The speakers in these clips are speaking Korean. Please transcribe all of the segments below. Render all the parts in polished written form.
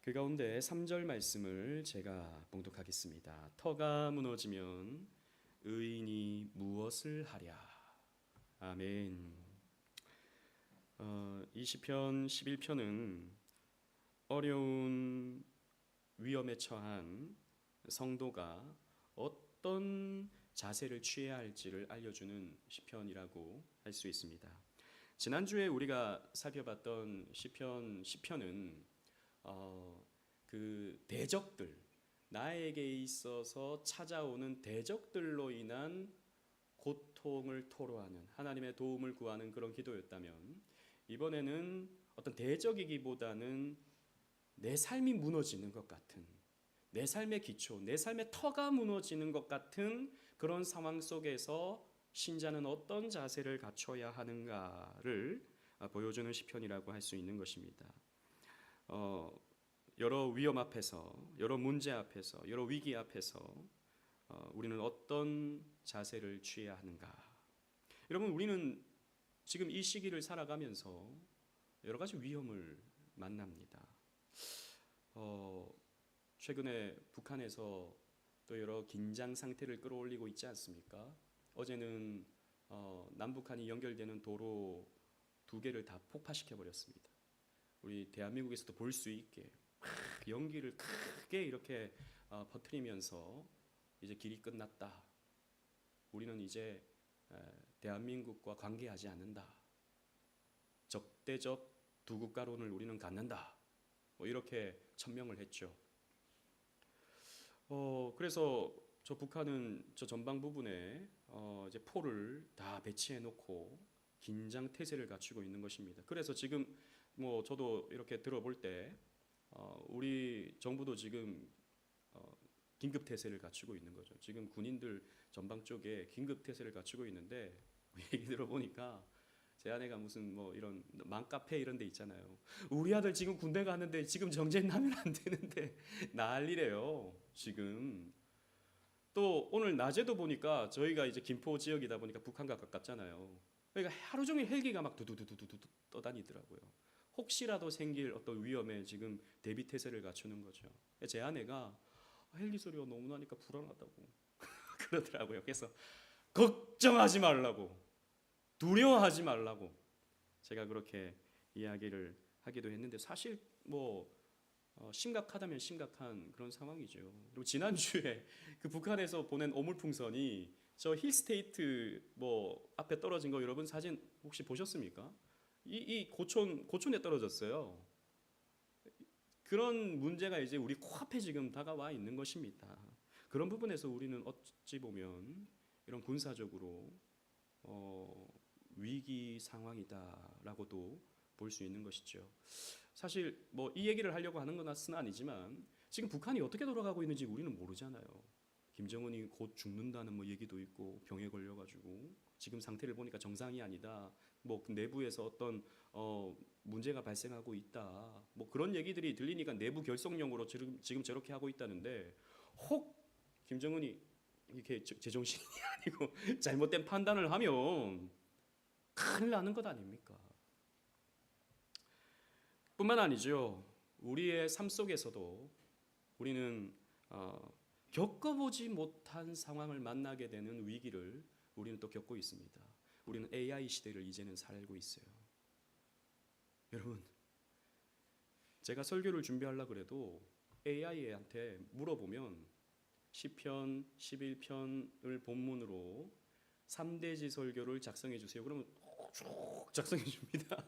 그 가운데 3절 말씀을 제가 봉독하겠습니다. 터가 무너지면 의인이 무엇을 하랴. 아멘. 이 시편 11편은 어려운 위험에 처한 성도가 어떤 자세를 취해야 할지를 알려주는 시편이라고 할 수 있습니다. 지난주에 우리가 살펴봤던 시편 10편은 그 대적들, 나에게 있어서 찾아오는 대적들로 인한 고통을 토로하는, 하나님의 도움을 구하는 그런 기도였다면, 이번에는 어떤 대적이기보다는 내 삶이 무너지는 것 같은, 내 삶의 기초, 내 삶의 터가 무너지는 것 같은 그런 상황 속에서 신자는 어떤 자세를 갖춰야 하는가를 보여주는 시편이라고 할 수 있는 것입니다. 여러 위험 앞에서, 여러 문제 앞에서, 여러 위기 앞에서 우리는 어떤 자세를 취해야 하는가? 여러분, 우리는 지금 이 시기를 살아가면서 여러 가지 위험을 만납니다. 최근에 북한에서 또 여러 긴장 상태를 끌어올리고 있지 않습니까? 어제는 남북한이 연결되는 도로 2개를 다 폭파시켜 버렸습니다. 우리 대한민국에서도 볼 수 있게 연기를 크게 이렇게 퍼뜨리면서 이제 길이 끝났다. 우리는 이제 대한민국과 관계하지 않는다. 적대적 두 국가론을 우리는 갖는다. 뭐 이렇게 천명을 했죠. 그래서 저 북한은 저 전방 부분에 이제 포를 다 배치해 놓고 긴장 태세를 갖추고 있는 것입니다. 그래서 지금 뭐 저도 이렇게 들어볼 때 우리 정부도 지금 긴급 태세를 갖추고 있는 거죠. 지금 군인들 전방 쪽에 긴급 태세를 갖추고 있는데 얘기 들어보니까 제 아내가 무슨 뭐 이런 맘카페 이런 데 있잖아요. 우리 아들 지금 군대 가는데 지금 정쟁 나면 안 되는데 난리래요. 지금 또 오늘 낮에도 보니까 저희가 이제 김포 지역이다 보니까 북한과 가깝잖아요. 그러니까 하루 종일 헬기가 막 두두두두두 떠다니더라고요. 혹시라도 생길 어떤 위험에 지금 대비 태세를 갖추는 거죠. 제 아내가 헬기 소리가 너무 나니까 불안하다고 그러더라고요. 그래서 걱정하지 말라고, 두려워하지 말라고 제가 그렇게 이야기를 하기도 했는데, 사실 뭐 심각하다면 심각한 그런 상황이죠. 그리고 지난주에 그 북한에서 보낸 오물풍선이 저 힐스테이트 뭐 앞에 떨어진 거 여러분 사진 혹시 보셨습니까? 이 고촌에 떨어졌어요. 그런 문제가 이제 우리 코앞에 지금 다가와 있는 것입니다. 그런 부분에서 우리는 어찌 보면 이런 군사적으로 위기 상황이다라고도 볼 수 있는 것이죠. 사실 뭐 이 얘기를 하려고 하는 건 아니지만 지금 북한이 어떻게 돌아가고 있는지 우리는 모르잖아요. 김정은이 곧 죽는다는 뭐 얘기도 있고 병에 걸려가지고 지금 상태를 보니까 정상이 아니다. 뭐 내부에서 어떤 문제가 발생하고 있다. 뭐 그런 얘기들이 들리니까 내부 결속용으로 지금 저렇게 하고 있다는데, 혹 김정은이 이렇게 제정신이 아니고 잘못된 판단을 하면 큰일 나는 것 아닙니까? 뿐만 아니죠. 우리의 삶 속에서도 우리는 겪어보지 못한 상황을 만나게 되는 위기를 우리는 또 겪고 있습니다. 우리는 AI 시대를 이제는 살고 있어요. 여러분, 제가 설교를 준비하려고 그래도 AI한테 물어보면 시편 11편을 본문으로 3대지 설교를 작성해 주세요. 그러면 쭉 작성해 줍니다.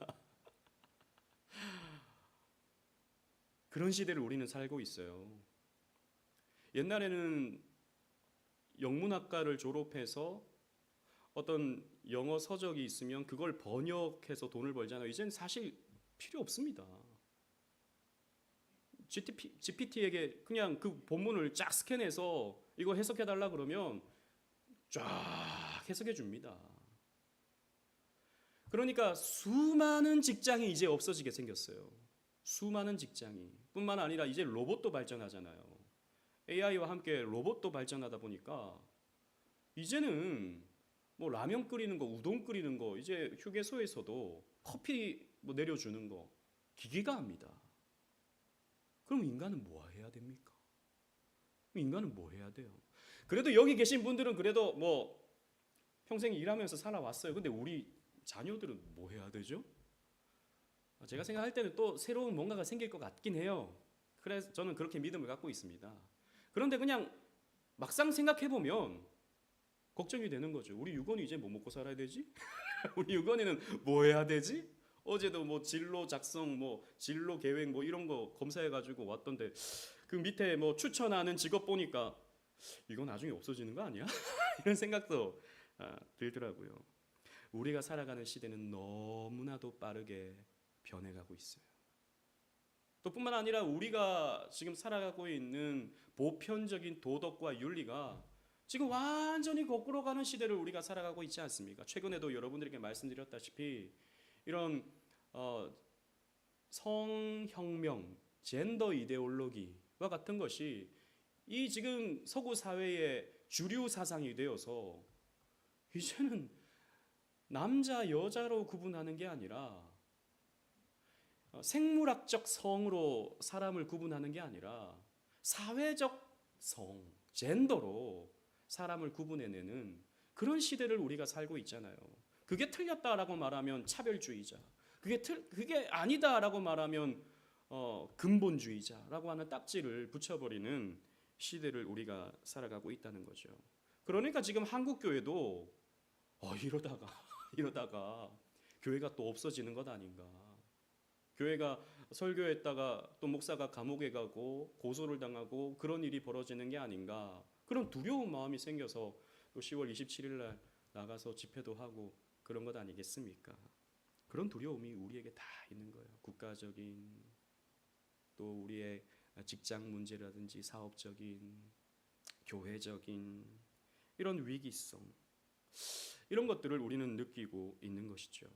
그런 시대를 우리는 살고 있어요. 옛날에는 영문학과를 졸업해서 어떤 영어 서적이 있으면 그걸 번역해서 돈을 벌잖아요. 이제는 사실 필요 없습니다. GPT에게 그냥 그 본문을 쫙 스캔해서 이거 해석해달라 그러면 쫙 해석해 줍니다. 그러니까 수많은 직장이 이제 없어지게 생겼어요. 수많은 직장이. 뿐만 아니라 이제 로봇도 발전하잖아요. AI와 함께 로봇도 발전하다 보니까 이제는 뭐 라면 끓이는 거, 우동 끓이는 거, 이제 휴게소에서도 커피 뭐 내려주는 거 기계가 합니다. 그럼 인간은 뭐 해야 됩니까? 인간은 뭐 해야 돼요? 그래도 여기 계신 분들은 그래도 뭐 평생 일하면서 살아왔어요. 근데 우리 자녀들은 뭐 해야 되죠? 제가 생각할 때는 또 새로운 뭔가가 생길 것 같긴 해요. 그래서 저는 그렇게 믿음을 갖고 있습니다. 그런데 그냥 막상 생각해 보면 걱정이 되는 거죠. 우리 유건이 이제 뭐 먹고 살아야 되지? 우리 유건이는 뭐 해야 되지? 어제도 뭐 진로 작성, 뭐 진로 계획 뭐 이런 거 검사해 가지고 왔던데 그 밑에 뭐 추천하는 직업 보니까 이거 나중에 없어지는 거 아니야? 이런 생각도 들더라고요. 우리가 살아가는 시대는 너무나도 빠르게 변해가고 있어요. 또 뿐만 아니라 우리가 지금 살아가고 있는 보편적인 도덕과 윤리가 지금 완전히 거꾸로 가는 시대를 우리가 살아가고 있지 않습니까? 최근에도 여러분들에게 말씀드렸다시피 이런 성혁명, 젠더 이데올로기와 같은 것이 이 지금 서구 사회의 주류 사상이 되어서 이제는 남자 여자로 구분하는 게 아니라 생물학적 성으로 사람을 구분하는 게 아니라 사회적 성, 젠더로 사람을 구분해내는 그런 시대를 우리가 살고 있잖아요. 그게 틀렸다라고 말하면 차별주의자, 그게 아니다라고 말하면 근본주의자라고 하는 딱지를 붙여버리는 시대를 우리가 살아가고 있다는 거죠. 그러니까 지금 한국 교회도 이러다가 교회가 또 없어지는 것 아닌가? 교회가 설교했다가 또 목사가 감옥에 가고 고소를 당하고 그런 일이 벌어지는 게 아닌가? 그런 두려운 마음이 생겨서 또 10월 27일 날 나가서 집회도 하고 그런 것 아니겠습니까? 그런 두려움이 우리에게 다 있는 거예요. 국가적인 또 우리의 직장 문제라든지 사업적인 교회적인 이런 위기성 이런 것들을 우리는 느끼고 있는 것이죠.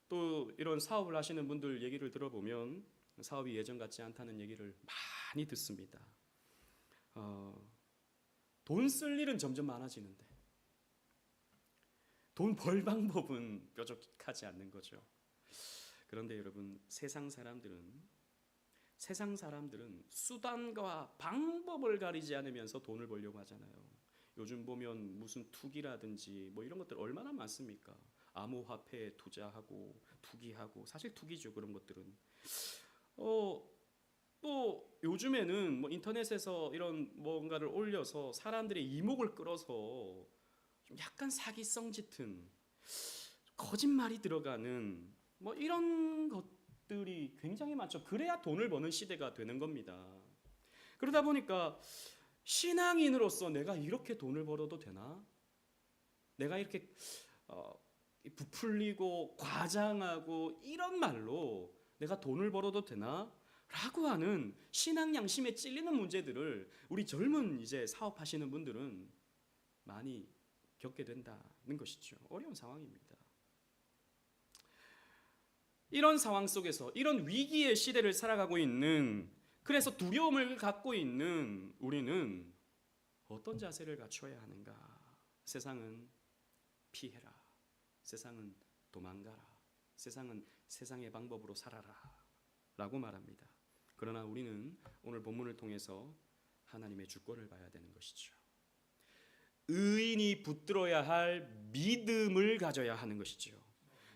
또 이런 사업을 하시는 분들 얘기를 들어보면 사업이 예전 같지 않다는 얘기를 많이 듣습니다. 돈 쓸 일은 점점 많아지는데 돈 벌 방법은 뾰족하지 않는 거죠. 그런데 여러분 세상 사람들은 수단과 방법을 가리지 않으면서 돈을 벌려고 하잖아요. 요즘 보면 무슨 투기라든지 뭐 이런 것들 얼마나 많습니까? 암호화폐에 투자하고 투기하고 사실 투기죠 그런 것들은. 또 요즘에는 뭐 인터넷에서 이런 뭔가를 올려서 사람들의 이목을 끌어서 좀 약간 사기성 짙은 거짓말이 들어가는 뭐 이런 것들이 굉장히 많죠. 그래야 돈을 버는 시대가 되는 겁니다. 그러다 보니까 신앙인으로서 내가 이렇게 돈을 벌어도 되나? 내가 이렇게 부풀리고 과장하고 이런 말로 내가 돈을 벌어도 되나? 라고 하는 신앙 양심에 찔리는 문제들을 우리 젊은 이제 사업하시는 분들은 많이 겪게 된다는 것이죠. 어려운 상황입니다. 이런 상황 속에서 이런 위기의 시대를 살아가고 있는 그래서 두려움을 갖고 있는 우리는 어떤 자세를 갖춰야 하는가? 세상은 피해라. 세상은 도망가라. 세상은 세상의 방법으로 살아라. 라고 말합니다. 그러나 우리는 오늘 본문을 통해서 하나님의 주권을 봐야 되는 것이죠. 의인이 붙들어야 할 믿음을 가져야 하는 것이죠.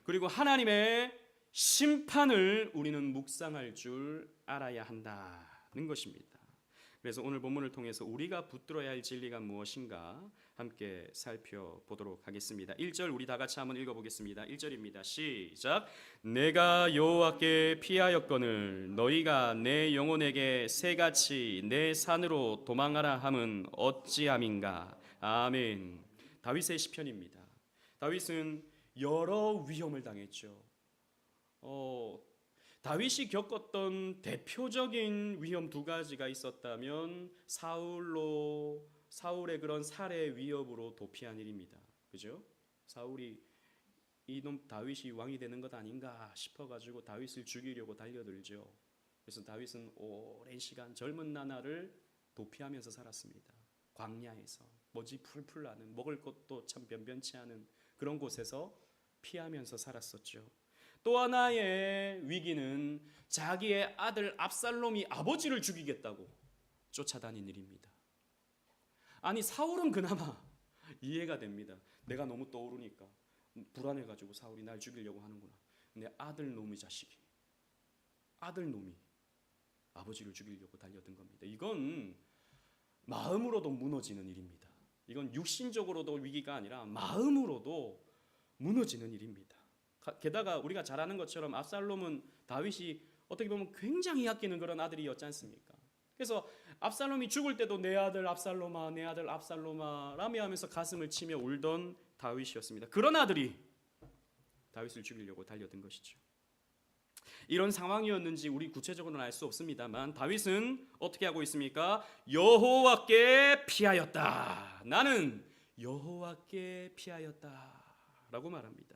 그리고 하나님의 심판을 우리는 묵상할 줄 알아야 한다는 것입니다. 그래서 오늘 본문을 통해서 우리가 붙들어야 할 진리가 무엇인가 함께 살펴보도록 하겠습니다. 1절 우리 다 같이 한번 읽어보겠습니다. 1절입니다. 시작. 내가 여호와께 피하였거늘 너희가 내 영혼에게 새같이 내 산으로 도망하라 함은 어찌함인가. 아멘. 다윗의 시편입니다. 다윗은 여러 위험을 당했죠. 다윗이 겪었던 대표적인 위험 두 가지가 있었다면 사울의 그런 살해 위협으로 도피한 일입니다. 그죠? 사울이 이놈 다윗이 왕이 되는 것 아닌가 싶어가지고 다윗을 죽이려고 달려들죠. 그래서 다윗은 오랜 시간 젊은 나날을 도피하면서 살았습니다. 광야에서 먼지 풀풀 나는 먹을 것도 참 변변치 않은 그런 곳에서 피하면서 살았었죠. 또 하나의 위기는 자기의 아들 압살롬이 아버지를 죽이겠다고 쫓아다닌 일입니다. 아니 사울은 그나마 이해가 됩니다. 내가 너무 떠오르니까 불안해가지고 사울이 날 죽이려고 하는구나. 근데 아들 놈의 자식이, 아들 놈이 아버지를 죽이려고 달려든 겁니다. 이건 마음으로도 무너지는 일입니다. 이건 육신적으로도 위기가 아니라 마음으로도 무너지는 일입니다. 게다가 우리가 잘 아는 것처럼 압살롬은 다윗이 어떻게 보면 굉장히 아끼는 그런 아들이었지 않습니까? 그래서 압살롬이 죽을 때도 내 아들 압살롬아, 내 아들 압살롬아 라며 하면서 가슴을 치며 울던 다윗이었습니다. 그런 아들이 다윗을 죽이려고 달려든 것이죠. 이런 상황이었는지 우리 구체적으로는 알 수 없습니다만 다윗은 어떻게 하고 있습니까? 여호와께 피하였다. 나는 여호와께 피하였다 라고 말합니다.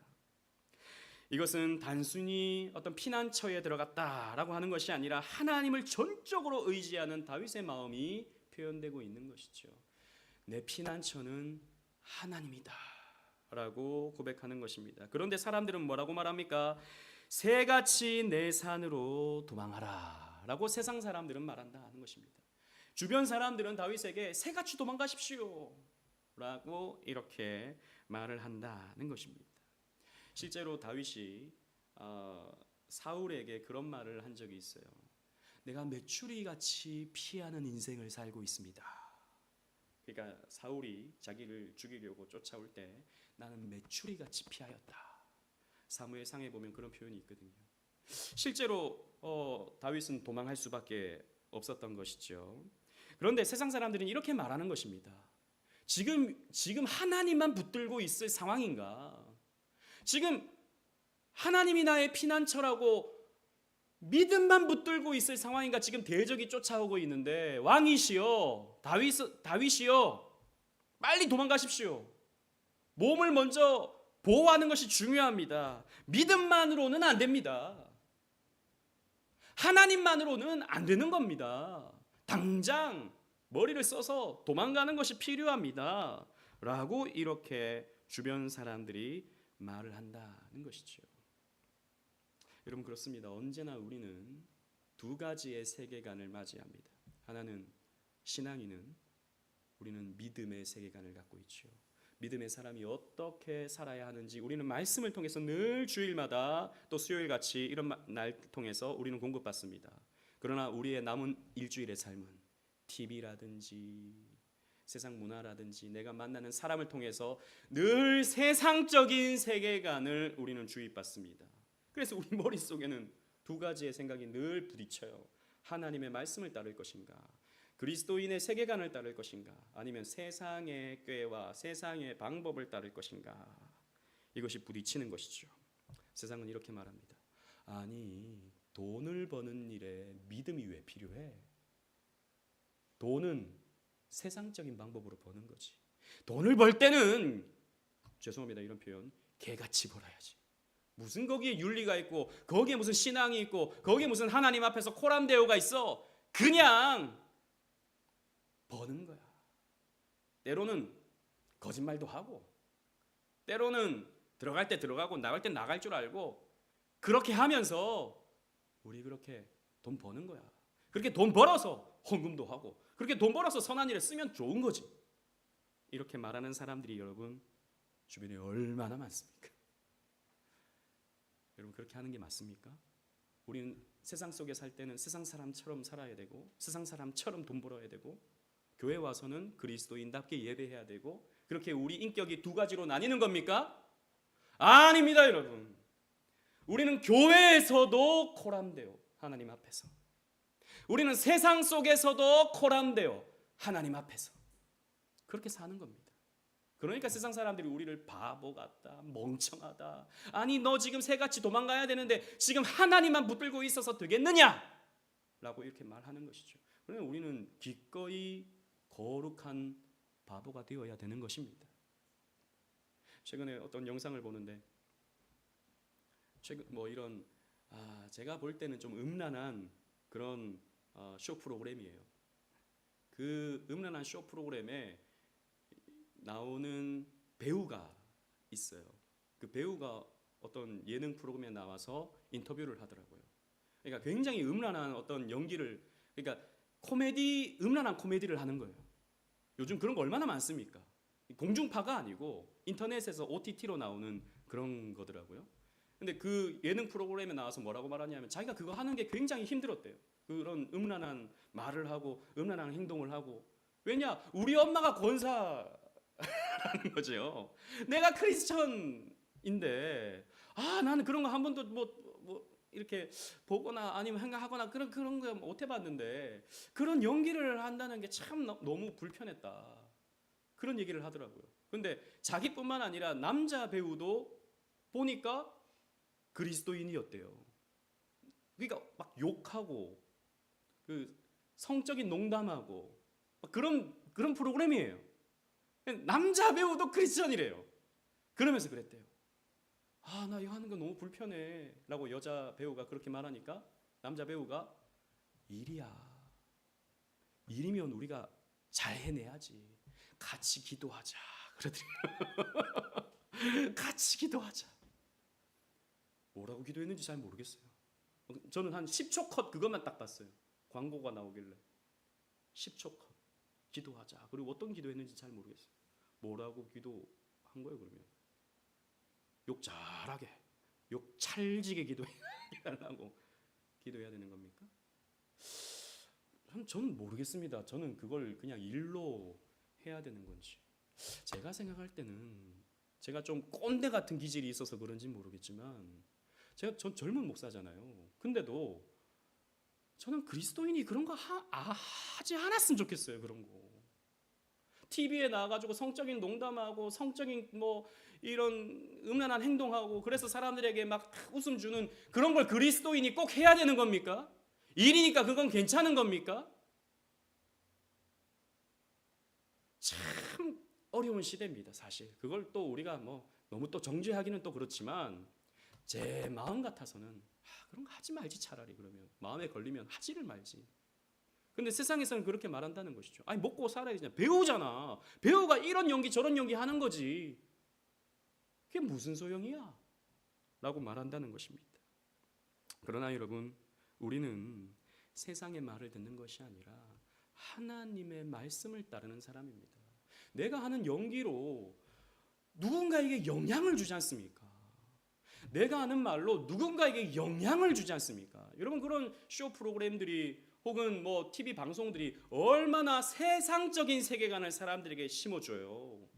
이것은 단순히 어떤 피난처에 들어갔다라고 하는 것이 아니라 하나님을 전적으로 의지하는 다윗의 마음이 표현되고 있는 것이죠. 내 피난처는 하나님이다 라고 고백하는 것입니다. 그런데 사람들은 뭐라고 말합니까? 새같이 내 산으로 도망하라 라고 세상 사람들은 말한다 하는 것입니다. 주변 사람들은 다윗에게 새같이 도망가십시오 라고 이렇게 말을 한다는 것입니다. 실제로 다윗이 사울에게 그런 말을 한 적이 있어요. 내가 메추리같이 피하는 인생을 살고 있습니다. 그러니까 사울이 자기를 죽이려고 쫓아올 때 나는 메추리같이 피하였다. 사무엘상에 보면 그런 표현이 있거든요. 실제로 다윗은 도망할 수밖에 없었던 것이죠. 그런데 세상 사람들은 이렇게 말하는 것입니다. 지금 하나님만 붙들고 있을 상황인가? 지금 하나님이 나의 피난처라고 믿음만 붙들고 있을 상황인가? 지금 대적이 쫓아오고 있는데 왕이시여, 다윗이여, 빨리 도망가십시오. 몸을 먼저 보호하는 것이 중요합니다. 믿음만으로는 안 됩니다. 하나님만으로는 안 되는 겁니다. 당장 머리를 써서 도망가는 것이 필요합니다. 라고 이렇게 주변 사람들이 말을 한다는 것이죠. 여러분 그렇습니다. 언제나 우리는 두 가지의 세계관을 맞이합니다. 하나는 신앙인은 우리는 믿음의 세계관을 갖고 있죠. 믿음의 사람이 어떻게 살아야 하는지 우리는 말씀을 통해서 늘 주일마다 또 수요일같이 이런 날 통해서 우리는 공급받습니다. 그러나 우리의 남은 일주일의 삶은 TV라든지 세상 문화라든지 내가 만나는 사람을 통해서 늘 세상적인 세계관을 우리는 주입받습니다. 그래서 우리 머릿속에는 두 가지의 생각이 늘 부딪혀요. 하나님의 말씀을 따를 것인가? 그리스도인의 세계관을 따를 것인가? 아니면 세상의 꾀와 세상의 방법을 따를 것인가? 이것이 부딪히는 것이죠. 세상은 이렇게 말합니다. 아니, 돈을 버는 일에 믿음이 왜 필요해? 돈은 세상적인 방법으로 버는 거지. 돈을 벌 때는 죄송합니다 이런 표현 개같이 벌어야지. 무슨 거기에 윤리가 있고 거기에 무슨 신앙이 있고 거기에 무슨 하나님 앞에서 코람데오가 있어. 그냥 버는 거야. 때로는 거짓말도 하고 때로는 들어갈 때 들어가고 나갈 때 나갈 줄 알고 그렇게 하면서 우리 그렇게 돈 버는 거야. 그렇게 돈 벌어서 헌금도 하고 그렇게 돈 벌어서 선한 일에 쓰면 좋은 거지. 이렇게 말하는 사람들이 여러분 주변에 얼마나 많습니까? 여러분 그렇게 하는 게 맞습니까? 우리는 세상 속에 살 때는 세상 사람처럼 살아야 되고 세상 사람처럼 돈 벌어야 되고 교회 와서는 그리스도인답게 예배해야 되고 그렇게 우리 인격이 두 가지로 나뉘는 겁니까? 아닙니다 여러분. 우리는 교회에서도 코람데오 하나님 앞에서 우리는 세상 속에서도 코람데오 하나님 앞에서 그렇게 사는 겁니다. 그러니까 세상 사람들이 우리를 바보 같다, 멍청하다, 아니 너 지금 새같이 도망가야 되는데 지금 하나님만 붙들고 있어서 되겠느냐? 라고 이렇게 말하는 것이죠. 그러면 우리는 기꺼이 거룩한 바보가 되어야 되는 것입니다. 최근에 어떤 영상을 보는데 이런 제가 볼 때는 좀 음란한 그런 쇼 프로그램이에요. 그 음란한 쇼 프로그램에 나오는 배우가 있어요. 그 배우가 어떤 예능 프로그램에 나와서 인터뷰를 하더라고요. 그러니까 굉장히 음란한 어떤 연기를, 그러니까 음란한 코미디를 하는 거예요. 요즘 그런 거 얼마나 많습니까? 공중파가 아니고 인터넷에서 OTT로 나오는 그런 거더라고요. 근데 그 예능 프로그램에 나와서 뭐라고 말하냐면 자기가 그거 하는 게 굉장히 힘들었대요. 그런 음란한 말을 하고 음란한 행동을 하고. 왜냐? 우리 엄마가 권사라는 거죠. 내가 크리스천인데 나는 그런 거 한 번도 뭐 이렇게 보거나 아니면 생각하거나 그런 거 못 해봤는데 그런 연기를 한다는 게 참 너무 불편했다. 그런 얘기를 하더라고요. 근데 자기뿐만 아니라 남자 배우도 보니까 그리스도인이었대요. 그러니까 막 욕하고 그 성적인 농담하고 그런 프로그램이에요. 남자 배우도 크리스천이래요. 그러면서 그랬대요. 나 이거 하는 거 너무 불편해 라고 여자 배우가 그렇게 말하니까 남자 배우가 일이면 우리가 잘 해내야지. 같이 기도하자 그러더라고요. 같이 기도하자. 뭐라고 기도했는지 잘 모르겠어요. 저는 한 10초 컷 그것만 딱 봤어요. 광고가 나오길래 10초 컷 기도하자. 그리고 어떤 기도했는지 잘 모르겠어요. 뭐라고 기도한 거예요 그러면? 욕 잘하게, 욕 찰지게 기도해달라고 기도해야 되는 겁니까? 저는 모르겠습니다. 저는 그걸 그냥 일로 해야 되는 건지. 제가 생각할 때는 제가 좀 꼰대 같은 기질이 있어서 그런지 모르겠지만 전 젊은 목사잖아요. 근데도 저는 그리스도인이 그런 거 하지 않았으면 좋겠어요. 그런 거. TV에 나와가지고 성적인 농담하고 성적인 이런 음란한 행동하고 그래서 사람들에게 막 웃음 주는 그런 걸 그리스도인이 꼭 해야 되는 겁니까? 일이니까 그건 괜찮은 겁니까? 참 어려운 시대입니다. 사실 그걸 또 우리가 너무 또 정죄하기는 또 그렇지만 제 마음 같아서는 그런 거 하지 말지. 차라리 그러면 마음에 걸리면 하지를 말지. 근데 세상에서는 그렇게 말한다는 것이죠. 아니 먹고 살아야지. 배우잖아. 배우가 이런 연기 저런 연기 하는 거지. 그게 무슨 소용이야? 라고 말한다는 것입니다. 그러나 여러분, 우리는 세상의 말을 듣는 것이 아니라 하나님의 말씀을 따르는 사람입니다. 내가 하는 연기로 누군가에게 영향을 주지 않습니까? 내가 하는 말로 누군가에게 영향을 주지 않습니까? 여러분, 그런 쇼 프로그램들이 혹은 TV 방송들이 얼마나 세상적인 세계관을 사람들에게 심어줘요.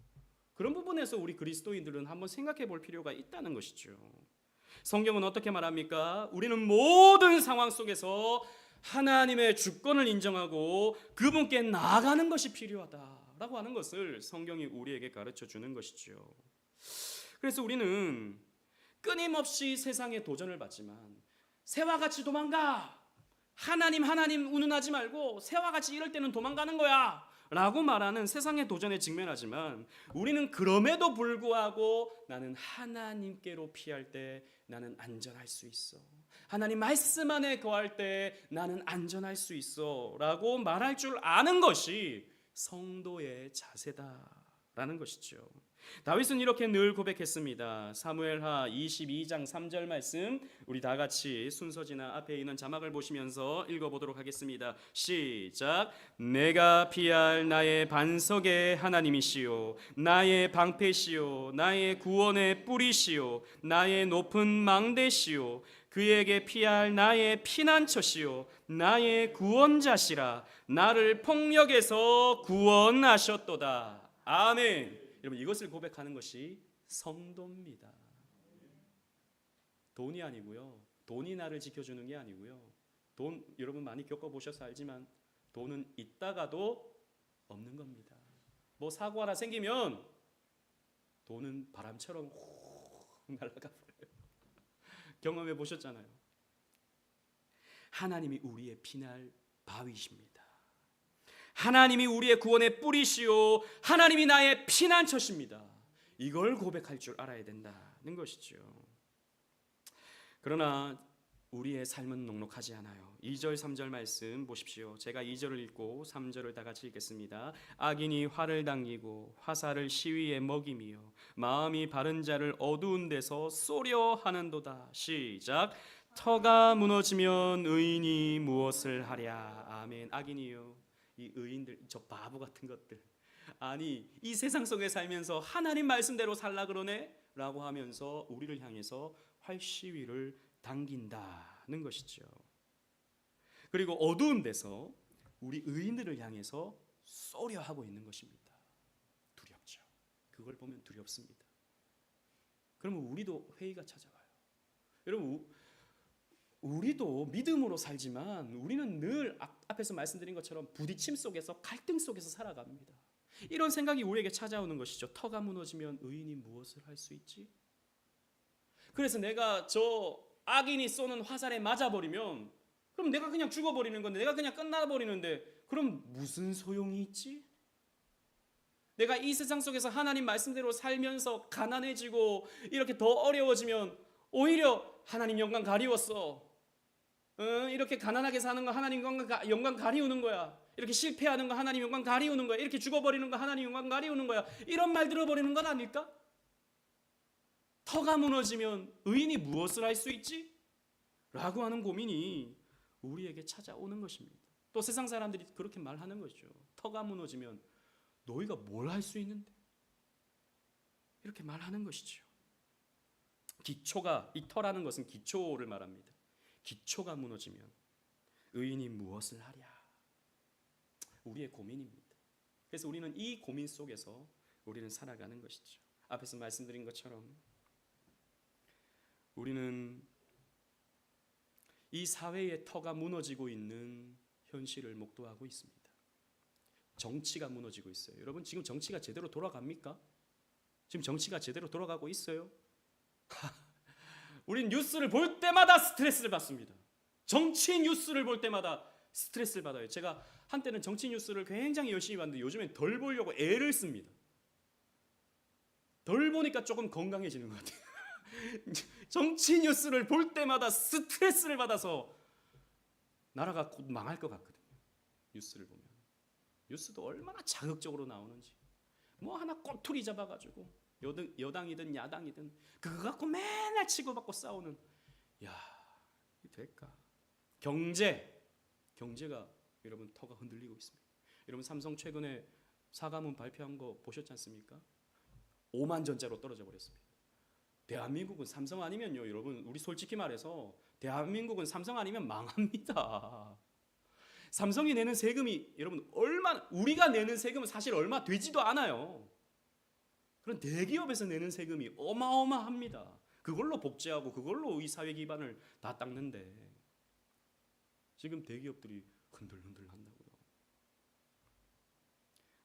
그런 부분에서 우리 그리스도인들은 한번 생각해 볼 필요가 있다는 것이죠. 성경은 어떻게 말합니까? 우리는 모든 상황 속에서 하나님의 주권을 인정하고 그분께 나아가는 것이 필요하다라고 하는 것을 성경이 우리에게 가르쳐 주는 것이죠. 그래서 우리는 끊임없이 세상에 도전을 받지만 새와 같이 도망가! 하나님 운운하지 말고 새와 같이 이럴 때는 도망가는 거야 라고 말하는 세상의 도전에 직면하지만 우리는 그럼에도 불구하고 나는 하나님께로 피할 때 나는 안전할 수 있어. 하나님 말씀 안에 거할 때 나는 안전할 수 있어 라고 말할 줄 아는 것이 성도의 자세다라는 것이죠. 다윗은 이렇게 늘 고백했습니다. 사무엘하 22장 3절 말씀 우리 다 같이 순서지나 앞에 있는 자막을 보시면서 읽어보도록 하겠습니다. 시작. 내가 피할 나의 반석의 하나님이시요 나의 방패시요 나의 구원의 뿌리시요 나의 높은 망대시요 그에게 피할 나의 피난처시요 나의 구원자시라 나를 폭력에서 구원하셨도다. 아멘. 여러분, 이것을 고백하는 것이 성도입니다. 돈이 아니고요. 돈이 나를 지켜주는 게 아니고요. 돈 여러분 많이 겪어보셔서 알지만 돈은 있다가도 없는 겁니다. 사고 하나 생기면 돈은 바람처럼 훅 날아가 버려요. 경험해 보셨잖아요. 하나님이 우리의 피날 바위십니다. 하나님이 우리의 구원의 뿌리시오 하나님이 나의 피난처십니다. 이걸 고백할 줄 알아야 된다는 것이죠. 그러나 우리의 삶은 녹록하지 않아요. 2절 3절 말씀 보십시오. 제가 2절을 읽고 3절을 다 같이 읽겠습니다. 악인이 활을 당기고 화살을 시위에 먹이며 마음이 바른 자를 어두운 데서 쏘려 하는도다. 시작. 터가 무너지면 의인이 무엇을 하랴. 아멘. 악인이요, 이 의인들, 저 바보 같은 것들, 아니 이 세상 속에 살면서 하나님 말씀대로 살라 그러네 라고 하면서 우리를 향해서 활시위를 당긴다는 것이죠. 그리고 어두운 데서 우리 의인들을 향해서 쏘려 하고 있는 것입니다. 두렵죠. 그걸 보면 두렵습니다. 그러면 우리도 회의가 찾아와요. 여러분, 우리도 믿음으로 살지만 우리는 늘 앞에서 말씀드린 것처럼 부딪힘 속에서, 갈등 속에서 살아갑니다. 이런 생각이 우리에게 찾아오는 것이죠. 터가 무너지면 의인이 무엇을 할 수 있지? 그래서 내가 저 악인이 쏘는 화살에 맞아버리면 그럼 내가 그냥 죽어버리는 건데, 내가 그냥 끝나버리는데 그럼 무슨 소용이 있지? 내가 이 세상 속에서 하나님 말씀대로 살면서 가난해지고 이렇게 더 어려워지면 오히려 하나님 영광 가리웠어. 이렇게 가난하게 사는 거 하나님 영광 가리우는 거야. 이렇게 실패하는 거 하나님 영광 가리우는 거야. 이렇게 죽어버리는 거 하나님 영광 가리우는 거야. 이런 말 들어버리는 건 아닐까? 터가 무너지면 의인이 무엇을 할 수 있지? 라고 하는 고민이 우리에게 찾아오는 것입니다. 또 세상 사람들이 그렇게 말하는 거죠. 터가 무너지면 너희가 뭘 할 수 있는데? 이렇게 말하는 것이죠. 기초가, 이 터라는 것은 기초를 말합니다. 기초가 무너지면 의인이 무엇을 하랴? 우리의 고민입니다. 그래서 우리는 이 고민 속에서 우리는 살아가는 것이죠. 앞에서 말씀드린 것처럼 우리는 이 사회의 터가 무너지고 있는 현실을 목도하고 있습니다. 정치가 무너지고 있어요. 여러분, 지금 정치가 제대로 돌아갑니까? 지금 정치가 제대로 돌아가고 있어요? 우린 뉴스를 볼 때마다 스트레스를 받습니다. 정치 뉴스를 볼 때마다 스트레스를 받아요. 제가 한때는 정치 뉴스를 굉장히 열심히 봤는데 요즘엔 덜 보려고 애를 씁니다. 덜 보니까 조금 건강해지는 것 같아요. 정치 뉴스를 볼 때마다 스트레스를 받아서 나라가 곧 망할 것 같거든요. 뉴스를 보면. 뉴스도 얼마나 자극적으로 나오는지. 뭐 하나 꼬투리 잡아가지고 여당이든 야당이든 그거 갖고 맨날 치고받고 싸우는. 야, 이게 될까? 경제가 여러분 터가 흔들리고 있습니다. 여러분, 삼성 최근에 사과문 발표한 거 보셨지 않습니까? 5만 전자로 떨어져 버렸습니다. 대한민국은 삼성 아니면요, 여러분, 우리 솔직히 말해서 대한민국은 삼성 아니면 망합니다. 삼성이 내는 세금이 여러분 얼마, 우리가 내는 세금은 사실 얼마 되지도 않아요. 그런 대기업에서 내는 세금이 어마어마합니다. 그걸로 복제하고 그걸로 이 사회 기반을 다 닦는데 지금 대기업들이 흔들흔들 한다고요.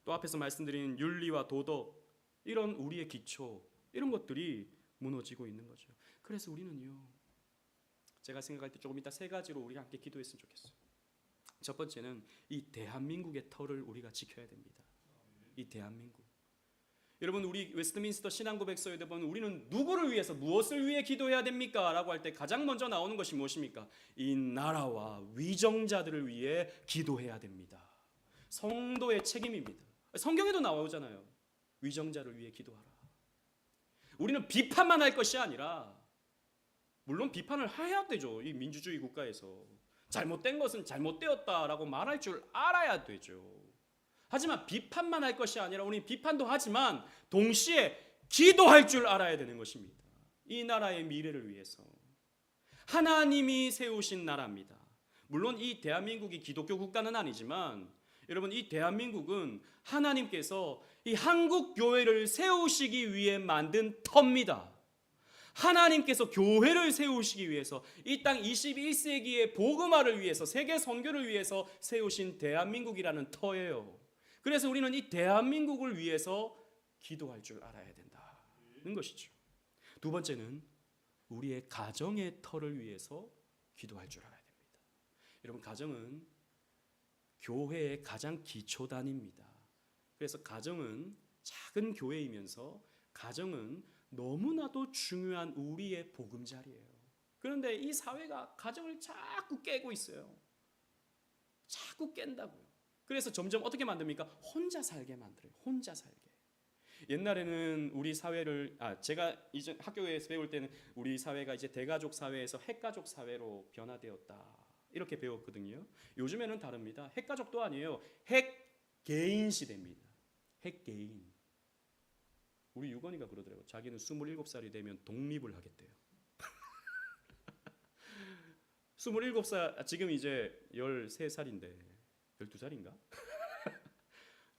또 앞에서 말씀드린 윤리와 도덕, 이런 우리의 기초, 이런 것들이 무너지고 있는 거죠. 그래서 우리는요, 제가 생각할 때 조금 이따 세 가지로 우리가 함께 기도했으면 좋겠어요. 첫 번째는 이 대한민국의 터를 우리가 지켜야 됩니다. 이 대한민국. 여러분, 우리 웨스트민스터 신앙고백서에 보면 우리는 누구를 위해서, 무엇을 위해 기도해야 됩니까? 라고 할 때 가장 먼저 나오는 것이 무엇입니까? 이 나라와 위정자들을 위해 기도해야 됩니다. 성도의 책임입니다. 성경에도 나오잖아요. 위정자를 위해 기도하라. 우리는 비판만 할 것이 아니라, 물론 비판을 해야 되죠. 이 민주주의 국가에서 잘못된 것은 잘못되었다라고 말할 줄 알아야 되죠. 하지만 비판만 할 것이 아니라 우리는 비판도 하지만 동시에 기도할 줄 알아야 되는 것입니다. 이 나라의 미래를 위해서. 하나님이 세우신 나라입니다. 물론 이 대한민국이 기독교 국가는 아니지만 여러분, 이 대한민국은 하나님께서 이 한국 교회를 세우시기 위해 만든 터입니다. 하나님께서 교회를 세우시기 위해서 이 땅 21세기의 복음화를 위해서, 세계 선교를 위해서 세우신 대한민국이라는 터예요. 그래서 우리는 이 대한민국을 위해서 기도할 줄 알아야 된다는 것이죠. 두 번째는 우리의 가정의 터를 위해서 기도할 줄 알아야 됩니다. 여러분, 가정은 교회의 가장 기초단입니다. 그래서 가정은 작은 교회이면서 가정은 너무나도 중요한 우리의 보금자리예요. 그런데 이 사회가 가정을 자꾸 깨고 있어요. 자꾸 깬다고요. 그래서 점점 어떻게 만듭니까? 혼자 살게 만들어요. 혼자 살게. 옛날에는 우리 사회를 제가 이제 학교에서 배울 때는 우리 사회가 이제 대가족 사회에서 핵가족 사회로 변화되었다 이렇게 배웠거든요. 요즘에는 다릅니다. 핵가족도 아니에요. 핵개인 시대입니다. 핵개인. 우리 유건이가 그러더라고요. 자기는 27살이 되면 독립을 하겠대요. 27살, 지금 이제 13살인데 12살인가?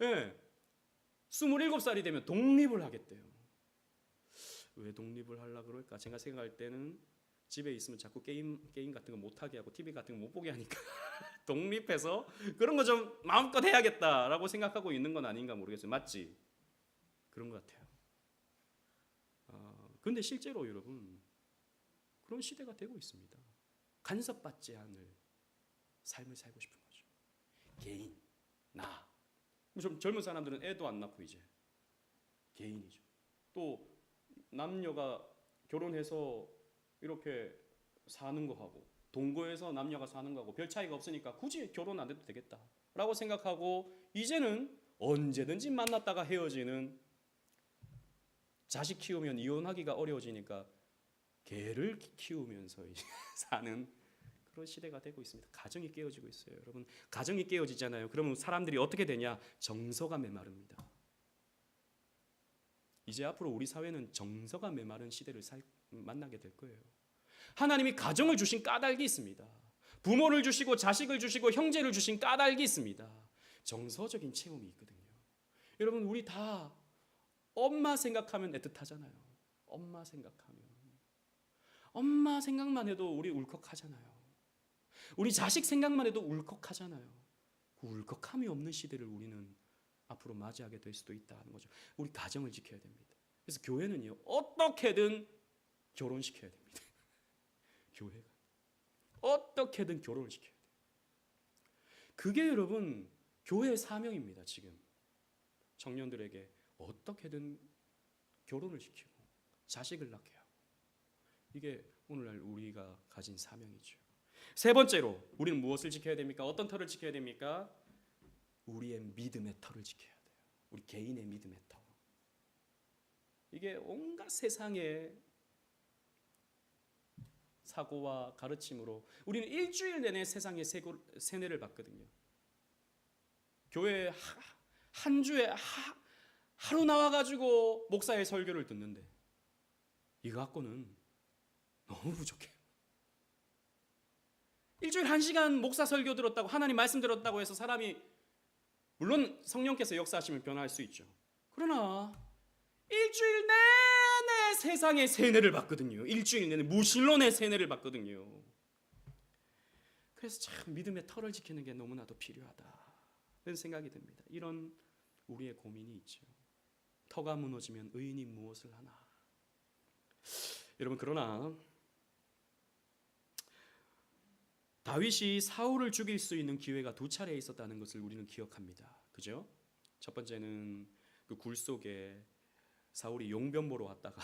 네. 27살이 되면 독립을 하겠대요. 왜 독립을 하려고 그럴까? 제가 생각할 때는 집에 있으면 자꾸 게임 같은 거 못하게 하고 TV 같은 거 못 보게 하니까 독립해서 그런 거 좀 마음껏 해야겠다라고 생각하고 있는 건 아닌가 모르겠어요. 맞지? 그런 것 같아요. 그런데 실제로 여러분 그런 시대가 되고 있습니다. 간섭받지 않을 삶을 살고 싶은 거죠. 개인, 나. 좀 젊은 사람들은 애도 안 낳고 이제 개인이죠. 또 남녀가 결혼해서 이렇게 사는 거하고 동거해서 남녀가 사는 거하고 별 차이가 없으니까 굳이 결혼 안 해도 되겠다라고 생각하고 이제는 언제든지 만났다가 헤어지는, 자식 키우면 이혼하기가 어려워지니까 개를 키우면서 이제 사는 그런 시대가 되고 있습니다. 가정이 깨어지고 있어요. 여러분, 가정이 깨어지잖아요. 그러면 사람들이 어떻게 되냐? 정서가 메마릅니다. 이제 앞으로 우리 사회는 정서가 메마른 시대를 만나게 될 거예요. 하나님이 가정을 주신 까닭이 있습니다. 부모를 주시고 자식을 주시고 형제를 주신 까닭이 있습니다. 정서적인 체험이 있거든요. 여러분, 우리 다 엄마 생각하면 애틋하잖아요. 엄마 생각만 해도 우리 울컥하잖아요. 우리 자식 생각만 해도 울컥하잖아요. 그 울컥함이 없는 시대를 우리는 앞으로 맞이하게 될 수도 있다는 거죠. 우리 가정을 지켜야 됩니다. 그래서 교회는요, 어떻게든 결혼시켜야 됩니다. 교회가 어떻게든 결혼을 시켜야 돼요. 그게 여러분 교회의 사명입니다. 지금 청년들에게 어떻게든 결혼을 시키고 자식을 낳게 하고, 이게 오늘날 우리가 가진 사명이죠. 세 번째로 우리는 무엇을 지켜야 됩니까? 어떤 터를 지켜야 됩니까? 우리의 믿음의 터를 지켜야 돼요. 우리 개인의 믿음의 터. 이게 온갖 세상의 사고와 가르침으로 우리는 일주일 내내 세상의 세뇌를 받거든요. 교회에 한 주에 하루 나와가지고 목사의 설교를 듣는데 이거 갖고는 너무 부족해요. 일주일 1시간 목사 설교 들었다고, 하나님 말씀 들었다고 해서 사람이, 물론 성령께서 역사하시면 변화할 수 있죠. 그러나 일주일 내내 세상의 세뇌를 받거든요. 일주일 내내 무신론의 세뇌를 받거든요. 그래서 참 믿음의 터를 지키는 게 너무나도 필요하다 그런 생각이 듭니다. 이런 우리의 고민이 있죠. 터가 무너지면 의인이 무엇을 하나. 여러분, 그러나 다윗이 사울을 죽일 수 있는 기회가 2차례 있었다는 것을 우리는 기억합니다. 그죠? 첫 번째는 그 굴 속에 사울이 용변 보러 왔다가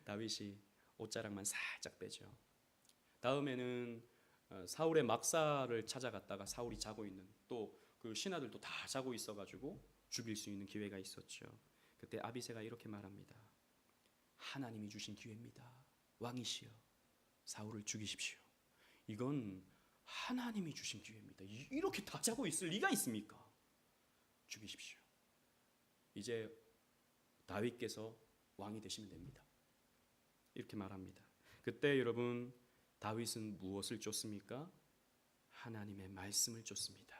다윗이 옷자락만 살짝 빼죠. 다음에는 사울의 막사를 찾아갔다가 사울이 자고 있는, 또 그 신하들도 다 자고 있어가지고 죽일 수 있는 기회가 있었죠. 그때 아비새가 이렇게 말합니다. 하나님이 주신 기회입니다. 왕이시여, 사울을 죽이십시오. 이건 하나님이 주신 기회입니다. 이렇게 다 자고 있을 리가 있습니까? 죽이십시오. 이제 다윗께서 왕이 되시면 됩니다. 이렇게 말합니다. 그때 여러분, 다윗은 무엇을 쫓습니까? 하나님의 말씀을 쫓습니다.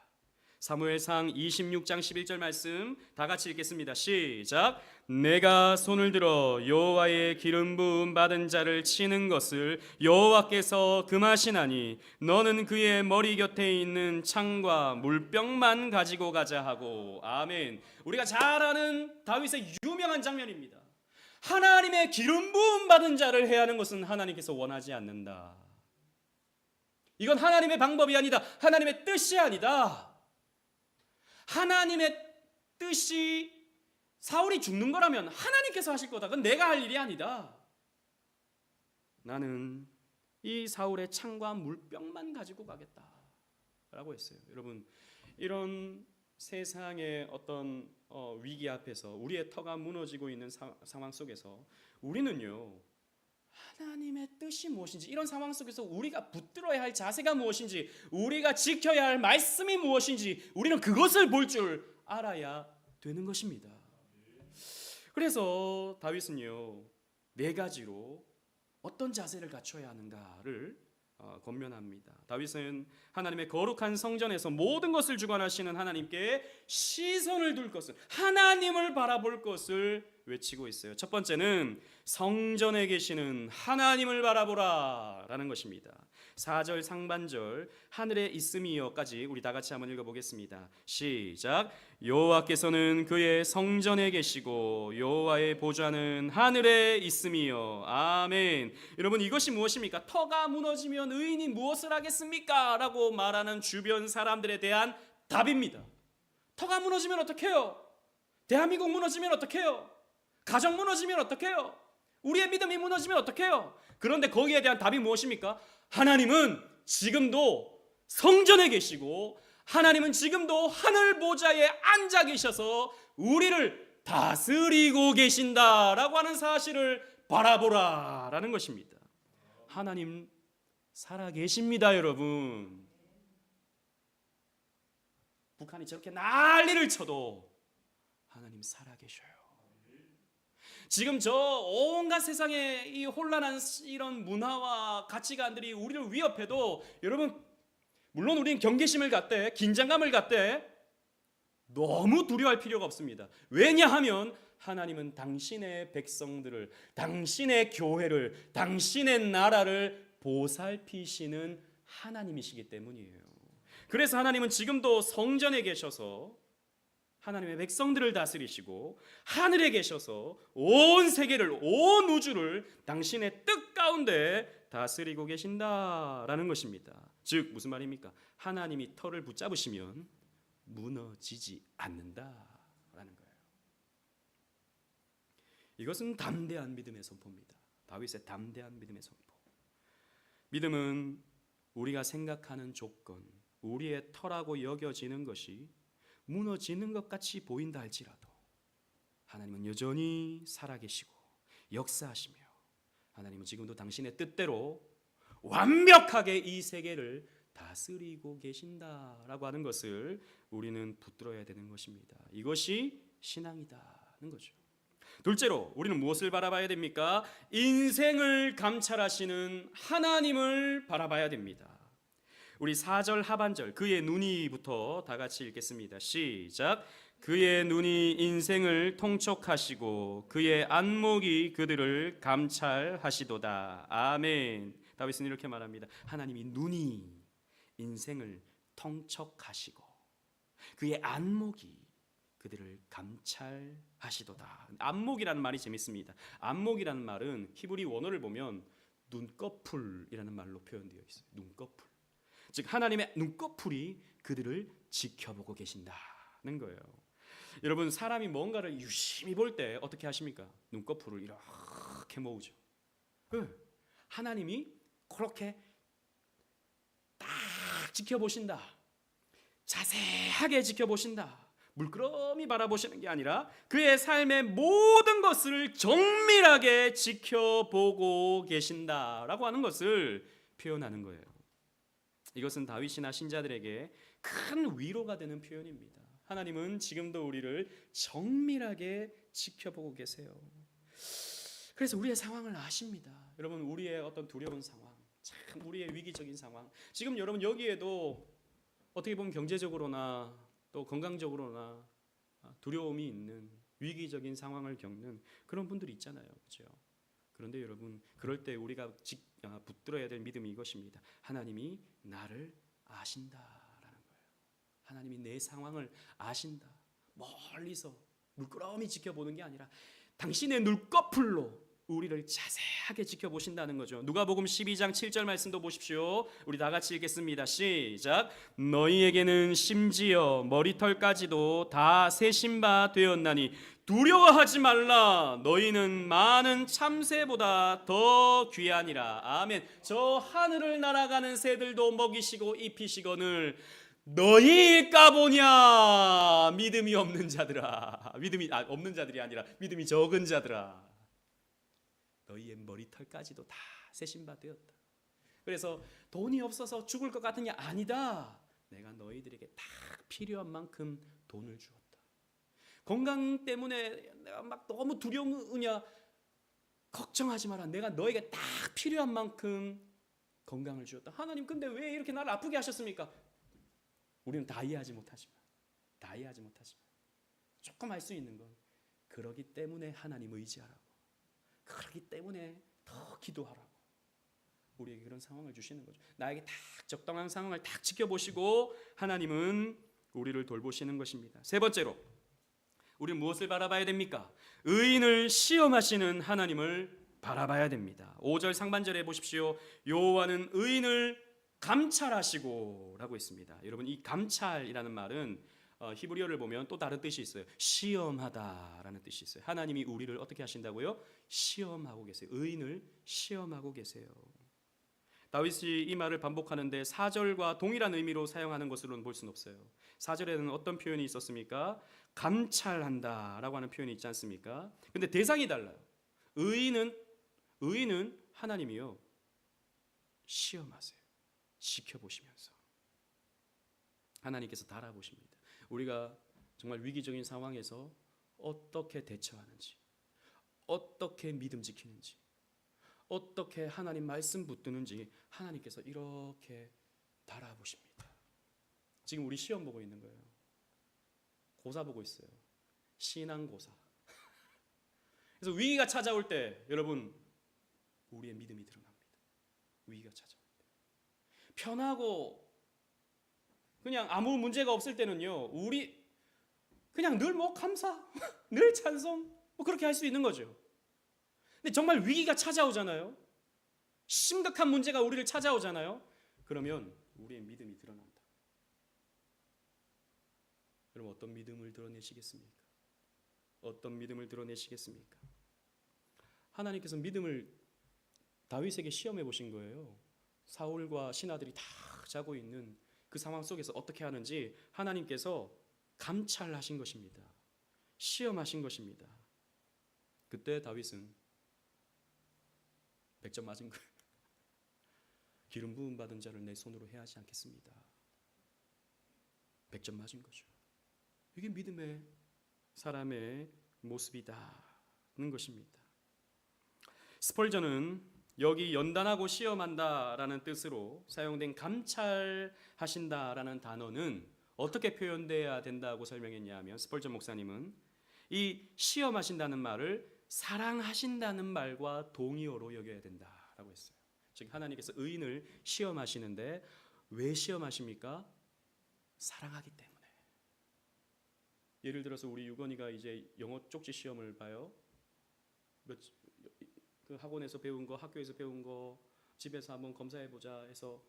사무엘상 26장 11절 말씀 다 같이 읽겠습니다. 시작. 내가 손을 들어 여호와의 기름 부음 받은 자를 치는 것을 여호와께서 금하시나니 너는 그의 머리 곁에 있는 창과 물병만 가지고 가자 하고. 아멘. 우리가 잘 아는 다윗의 유명한 장면입니다. 하나님의 기름 부음 받은 자를 해하는 것은 하나님께서 원하지 않는다. 이건 하나님의 방법이 아니다. 하나님의 뜻이 아니다. 하나님의 뜻이 사울이 죽는 거라면 하나님께서 하실 거다. 그건 내가 할 일이 아니다. 나는 이 사울의 창과 물병만 가지고 가겠다라고 했어요. 여러분, 이런 세상의 어떤 위기 앞에서 우리의 터가 무너지고 있는 상황 속에서 우리는요, 하나님의 뜻이 무엇인지, 이런 상황 속에서 우리가 붙들어야 할 자세가 무엇인지, 우리가 지켜야 할 말씀이 무엇인지 우리는 그것을 볼 줄 알아야 되는 것입니다. 그래서 다윗은요, 4가지로 어떤 자세를 갖춰야 하는가를 권면합니다. 다윗은 하나님의 거룩한 성전에서 모든 것을 주관하시는 하나님께 시선을 둘 것을, 하나님을 바라볼 것을 외치고 있어요. 첫 번째는 성전에 계시는 하나님을 바라보라 라는 것입니다. 4절 상반절 하늘에 있음이여까지 우리 다 같이 한번 읽어보겠습니다. 시작. 여호와께서는 그의 성전에 계시고 여호와의 보좌는 하늘에 있음이여. 아멘. 여러분, 이것이 무엇입니까? 터가 무너지면 의인이 무엇을 하겠습니까? 라고 말하는 주변 사람들에 대한 답입니다. 터가 무너지면 어떡해요? 대한민국 무너지면 어떡해요? 가정 무너지면 어떡해요? 우리의 믿음이 무너지면 어떡해요? 그런데 거기에 대한 답이 무엇입니까? 하나님은 지금도 성전에 계시고 하나님은 지금도 하늘 보좌에 앉아 계셔서 우리를 다스리고 계신다라고 하는 사실을 바라보라라는 것입니다. 하나님 살아 계십니다, 여러분. 북한이 저렇게 난리를 쳐도 하나님 살아 계셔요. 지금 저 온갖 세상의 이 혼란한 이런 문화와 가치관들이 우리를 위협해도 여러분, 물론 우리는 경계심을 갖되 긴장감을 갖되 너무 두려워할 필요가 없습니다. 왜냐하면 하나님은 당신의 백성들을, 당신의 교회를, 당신의 나라를 보살피시는 하나님이시기 때문이에요. 그래서 하나님은 지금도 성전에 계셔서 하나님의 백성들을 다스리시고 하늘에 계셔서 온 세계를, 온 우주를 당신의 뜻 가운데 다스리고 계신다라는 것입니다. 즉 무슨 말입니까? 하나님이 터를 붙잡으시면 무너지지 않는다라는 거예요. 이것은 담대한 믿음의 선포입니다. 다윗의 담대한 믿음의 선포. 믿음은 우리가 생각하는 조건, 우리의 터라고 여겨지는 것이 무너지는 것 같이 보인다 할지라도 하나님은 여전히 살아계시고 역사하시며 하나님은 지금도 당신의 뜻대로 완벽하게 이 세계를 다스리고 계신다라고 하는 것을 우리는 붙들어야 되는 것입니다. 이것이 신앙이다는 거죠. 둘째로 우리는 무엇을 바라봐야 됩니까? 인생을 감찰하시는 하나님을 바라봐야 됩니다. 우리 4절 하반절 그의 눈이부터 다 같이 읽겠습니다. 시작. 그의 눈이 인생을 통촉하시고 그의 안목이 그들을 감찰하시도다. 아멘. 다윗은 이렇게 말합니다. 하나님이 눈이 인생을 통촉하시고 그의 안목이 그들을 감찰하시도다. 안목이라는 말이 재밌습니다. 안목이라는 말은 히브리 원어를 보면 눈꺼풀이라는 말로 표현되어 있어요. 눈꺼풀. 즉 하나님의 눈꺼풀이 그들을 지켜보고 계신다는 거예요. 여러분, 사람이 뭔가를 유심히 볼 때 어떻게 하십니까? 눈꺼풀을 이렇게 모으죠. 하나님이 그렇게 딱 지켜보신다. 자세하게 지켜보신다. 물끄러미 바라보시는 게 아니라 그의 삶의 모든 것을 정밀하게 지켜보고 계신다라고 하는 것을 표현하는 거예요. 이것은 다윗이나 신자들에게 큰 위로가 되는 표현입니다. 하나님은 지금도 우리를 정밀하게 지켜보고 계세요. 그래서 우리의 상황을 아십니다. 여러분, 우리의 어떤 두려운 상황, 참 우리의 위기적인 상황, 지금 여러분 여기에도 어떻게 보면 경제적으로나 또 건강적으로나 두려움이 있는 위기적인 상황을 겪는 그런 분들이 있잖아요. 그렇죠? 그런데 여러분, 그럴 때 우리가 붙들어야 될 믿음이 이것입니다. 하나님이 나를 아신다라는 거예요. 하나님이 내 상황을 아신다. 멀리서 물끄러미 지켜보는 게 아니라 당신의 눈꺼풀로 우리를 자세하게 지켜보신다는 거죠. 누가복음 12장 7절 말씀도 보십시오. 우리 다 같이 읽겠습니다. 시작. 너희에게는 심지어 머리털까지도 다 세신 바 되었나니 두려워하지 말라. 너희는 많은 참새보다 더 귀하니라. 아멘. 저 하늘을 날아가는 새들도 먹이시고 입히시거늘 너희일까 보냐. 믿음이 없는 자들아. 없는 자들이 아니라 믿음이 적은 자들아. 너희의 머리털까지도 다 세신 바 되었다. 그래서 돈이 없어서 죽을 것 같으냐? 아니다. 내가 너희들에게 딱 필요한 만큼 돈을 주었다. 건강 때문에 내가 막 너무 두려우냐? 걱정하지 마라. 내가 너에게 딱 필요한 만큼 건강을 주었다. 하나님, 근데 왜 이렇게 나를 아프게 하셨습니까? 우리는 다 이해하지 못하지만 조금 알 수 있는 건, 그러기 때문에 하나님 의지하라고, 그러기 때문에 더 기도하라고 우리에게 그런 상황을 주시는 거죠. 나에게 딱 적당한 상황을 딱 지켜보시고 하나님은 우리를 돌보시는 것입니다. 세 번째로, 우리는 무엇을 바라봐야 됩니까? 의인을 시험하시는 하나님을 바라봐야 됩니다. 5절 상반절에 보십시오. 여호와는 의인을 감찰하시고 라고 있습니다. 여러분, 이 감찰이라는 말은 히브리어를 보면 또 다른 뜻이 있어요. 시험하다라는 뜻이 있어요. 하나님이 우리를 어떻게 하신다고요? 시험하고 계세요. 의인을 시험하고 계세요. 다윗이 이 말을 반복하는데 4절과 동일한 의미로 사용하는 것으로는 볼 수는 없어요. 4절에는 어떤 표현이 있었습니까? 감찰한다라고 하는 표현이 있지 않습니까? 근데 대상이 달라요. 의인은 하나님이요, 시험하세요. 지켜보시면서 하나님께서 달아보십니다. 우리가 정말 위기적인 상황에서 어떻게 대처하는지, 어떻게 믿음 지키는지, 어떻게 하나님 말씀 붙드는지 하나님께서 이렇게 달아보십니다. 지금 우리 시험 보고 있는 거예요. 고사 보고 있어요. 신앙고사. 그래서 위기가 찾아올 때 여러분, 우리의 믿음이 드러납니다. 위기가 찾아올 때 편하고 그냥 아무 문제가 없을 때는요, 우리 그냥 늘 감사, 늘 찬송, 그렇게 할 수 있는 거죠. 근데 정말 위기가 찾아오잖아요. 심각한 문제가 우리를 찾아오잖아요. 그러면 우리의 믿음이 드러난다. 여러분, 어떤 믿음을 드러내시겠습니까? 어떤 믿음을 드러내시겠습니까? 하나님께서 믿음을 다윗에게 시험해 보신 거예요. 사울과 신하들이 다 자고 있는 그 상황 속에서 어떻게 하는지 하나님께서 감찰하신 것입니다. 시험하신 것입니다. 그때 다윗은 100점 맞은 거예요. 기름 부음 받은 자를 내 손으로 해하지 않겠습니다. 100점 맞은 거죠. 이게 믿음의 사람의 모습이다는 것입니다. 스펄전은 여기 연단하고 시험한다라는 뜻으로 사용된 감찰하신다라는 단어는 어떻게 표현돼야 된다고 설명했냐 하면, 스펄전 목사님은 이 시험하신다는 말을 사랑하신다는 말과 동의어로 여겨야 된다라고 했어요. 즉 하나님께서 의인을 시험하시는데 왜 시험하십니까? 사랑하기 때문에. 예를 들어서 우리 유건이가 이제 영어 쪽지 시험을 봐요. 그 학원에서 배운 거, 학교에서 배운 거 집에서 한번 검사해 보자 해서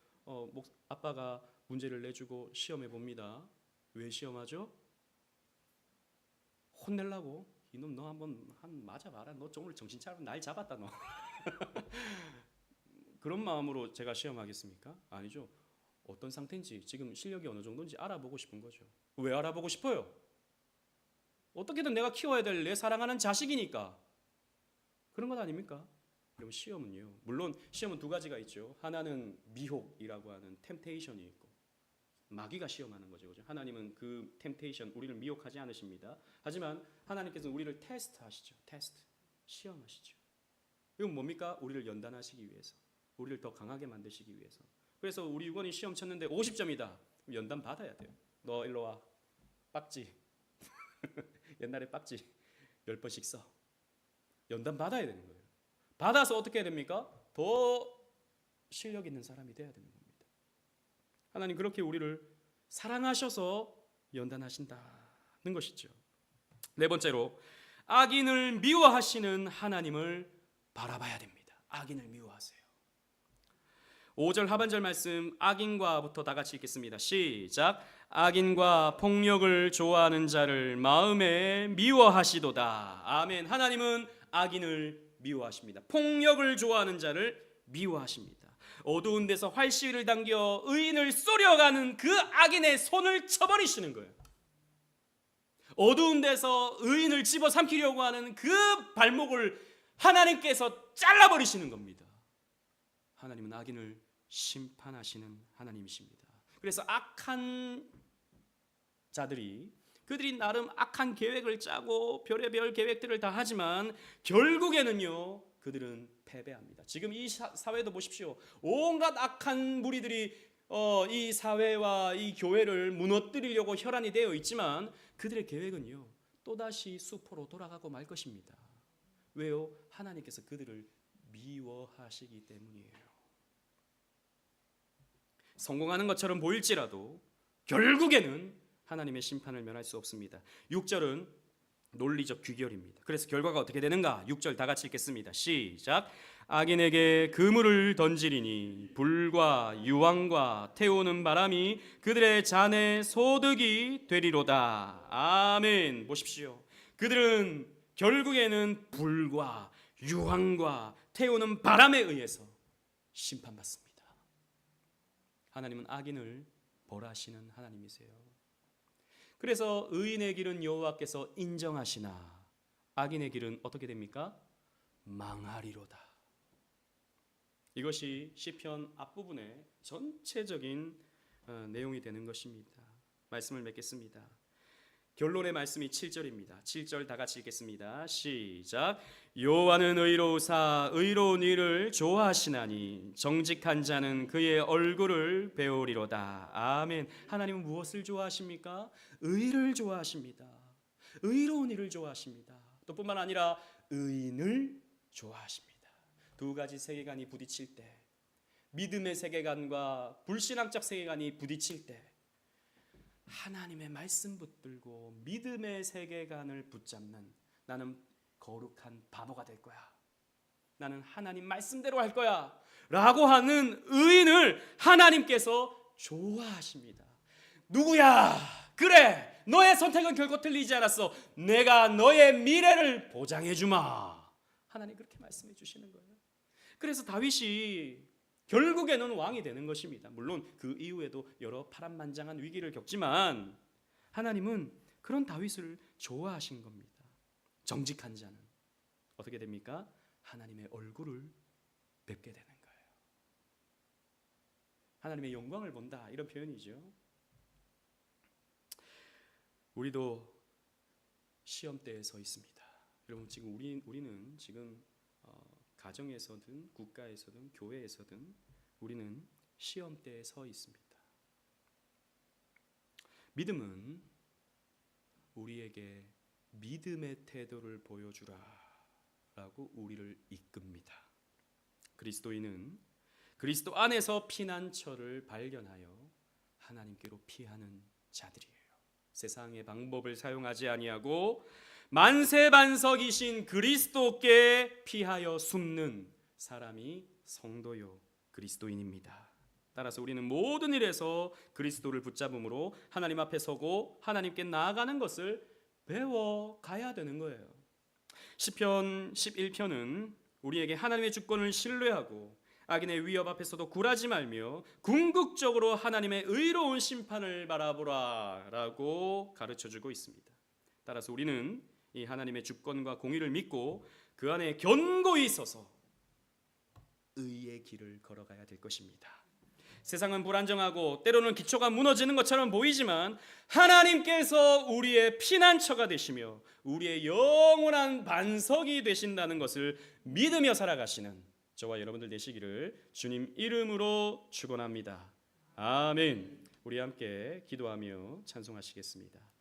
아빠가 문제를 내주고 시험해 봅니다. 왜 시험하죠? 혼내려고. 이놈 너 한번 맞아봐라. 너 오늘 정신 차리고 날 잡았다 너. 그런 마음으로 제가 시험하겠습니까? 아니죠. 어떤 상태인지, 지금 실력이 어느 정도인지 알아보고 싶은 거죠. 왜 알아보고 싶어요? 어떻게든 내가 키워야 될 내 사랑하는 자식이니까. 그런 것 아닙니까? 그럼 시험은요, 물론 시험은 두 가지가 있죠. 하나는 미혹이라고 하는 템테이션이 있고, 마귀가 시험하는 거죠. 그죠? 하나님은 그 템테이션, 우리를 미혹하지 않으십니다. 하지만 하나님께서는 우리를 테스트하시죠. 시험하시죠. 이건 뭡니까? 우리를 연단하시기 위해서, 우리를 더 강하게 만드시기 위해서. 그래서 우리 유건이 시험 쳤는데 50점이다. 연단 받아야 돼요. 너 일로 와. 빡지. 옛날에 빡지 10번씩 써. 연단 받아야 되는 거예요. 받아서 어떻게 해야 됩니까? 더 실력 있는 사람이 돼야 되는 겁니다. 하나님 그렇게 우리를 사랑하셔서 연단하신다는 것이죠. 네 번째로, 악인을 미워하시는 하나님을 바라봐야 됩니다. 악인을 미워하세요. 5절 하반절 말씀 악인과부터 다 같이 읽겠습니다. 시작. 악인과 폭력을 좋아하는 자를 마음에 미워하시도다. 아멘. 하나님은 악인을 미워하십니다. 폭력을 좋아하는 자를 미워하십니다. 어두운 데서 활시위를 당겨 의인을 쏘려가는 그 악인의 손을 쳐버리시는 거예요. 어두운 데서 의인을 집어삼키려고 하는 그 발목을 하나님께서 잘라버리시는 겁니다. 하나님은 악인을 심판하시는 하나님이십니다. 그래서 악한 자들이 그들이 나름 악한 계획을 짜고 별의별 계획들을 다 하지만 결국에는요 그들은 패배합니다. 지금 이 사회도 보십시오. 온갖 악한 무리들이 이 사회와 이 교회를 무너뜨리려고 혈안이 되어 있지만 그들의 계획은요 또다시 수포로 돌아가고 말 것입니다. 왜요? 하나님께서 그들을 미워하시기 때문이에요. 성공하는 것처럼 보일지라도 결국에는 하나님의 심판을 면할 수 없습니다. 6절은 논리적 귀결입니다. 그래서 결과가 어떻게 되는가? 6절 다 같이 읽겠습니다. 시작. 악인에게 그물을 던지리니 불과 유황과 태우는 바람이 그들의 잔의 소득이 되리로다. 아멘. 보십시오. 그들은 결국에는 불과 유황과 태우는 바람에 의해서 심판받습니다. 하나님은 악인을 벌하시는 하나님이세요. 그래서 의인의 길은 여호와께서 인정하시나 악인의 길은 어떻게 됩니까? 망하리로다. 이것이 시편 앞부분의 전체적인 내용이 되는 것입니다. 말씀을 맺겠습니다. 결론의 말씀이 7절입니다. 7절 다 같이 읽겠습니다. 시작. 여호와는 의로우사 의로운 일을 좋아하시나니 정직한 자는 그의 얼굴을 배우리로다. 아멘. 하나님은 무엇을 좋아하십니까? 의를 좋아하십니다. 의로운 일을 좋아하십니다. 또 뿐만 아니라 의인을 좋아하십니다. 두 가지 세계관이 부딪힐 때, 믿음의 세계관과 불신앙적 세계관이 부딪힐 때 하나님의 말씀 붙들고 믿음의 세계관을 붙잡는, 나는 거룩한 바보가 될 거야, 나는 하나님 말씀대로 할 거야 라고 하는 의인을 하나님께서 좋아하십니다. 누구야? 그래, 너의 선택은 결코 틀리지 않았어. 내가 너의 미래를 보장해 주마. 하나님 그렇게 말씀해 주시는 거예요. 그래서 다윗이 결국에는 왕이 되는 것입니다. 물론 그 이후에도 여러 파란만장한 위기를 겪지만 하나님은 그런 다윗을 좋아하신 겁니다. 정직한 자는 어떻게 됩니까? 하나님의 얼굴을 뵙게 되는 거예요. 하나님의 영광을 본다, 이런 표현이죠. 우리도 시험대에 서 있습니다. 여러분, 지금 우리는 지금 가정에서든 국가에서든 교회에서든 우리는 시험대에 서 있습니다. 믿음은 우리에게 믿음의 태도를 보여주라 라고 우리를 이끕니다. 그리스도인은 그리스도 안에서 피난처를 발견하여 하나님께로 피하는 자들이에요. 세상의 방법을 사용하지 아니하고 만세반석이신 그리스도께 피하여 숨는 사람이 성도요 그리스도인입니다. 따라서 우리는 모든 일에서 그리스도를 붙잡음으로 하나님 앞에 서고 하나님께 나아가는 것을 배워가야 되는 거예요. 시편 11편은 우리에게 하나님의 주권을 신뢰하고 악인의 위협 앞에서도 굴하지 말며 궁극적으로 하나님의 의로운 심판을 바라보라 라고 가르쳐주고 있습니다. 따라서 우리는 이 하나님의 주권과 공의를 믿고 그 안에 견고히 서서 의의 길을 걸어가야 될 것입니다. 세상은 불안정하고 때로는 기초가 무너지는 것처럼 보이지만 하나님께서 우리의 피난처가 되시며 우리의 영원한 반석이 되신다는 것을 믿으며 살아가시는 저와 여러분들 되시기를 주님 이름으로 축원합니다. 아멘. 우리 함께 기도하며 찬송하시겠습니다.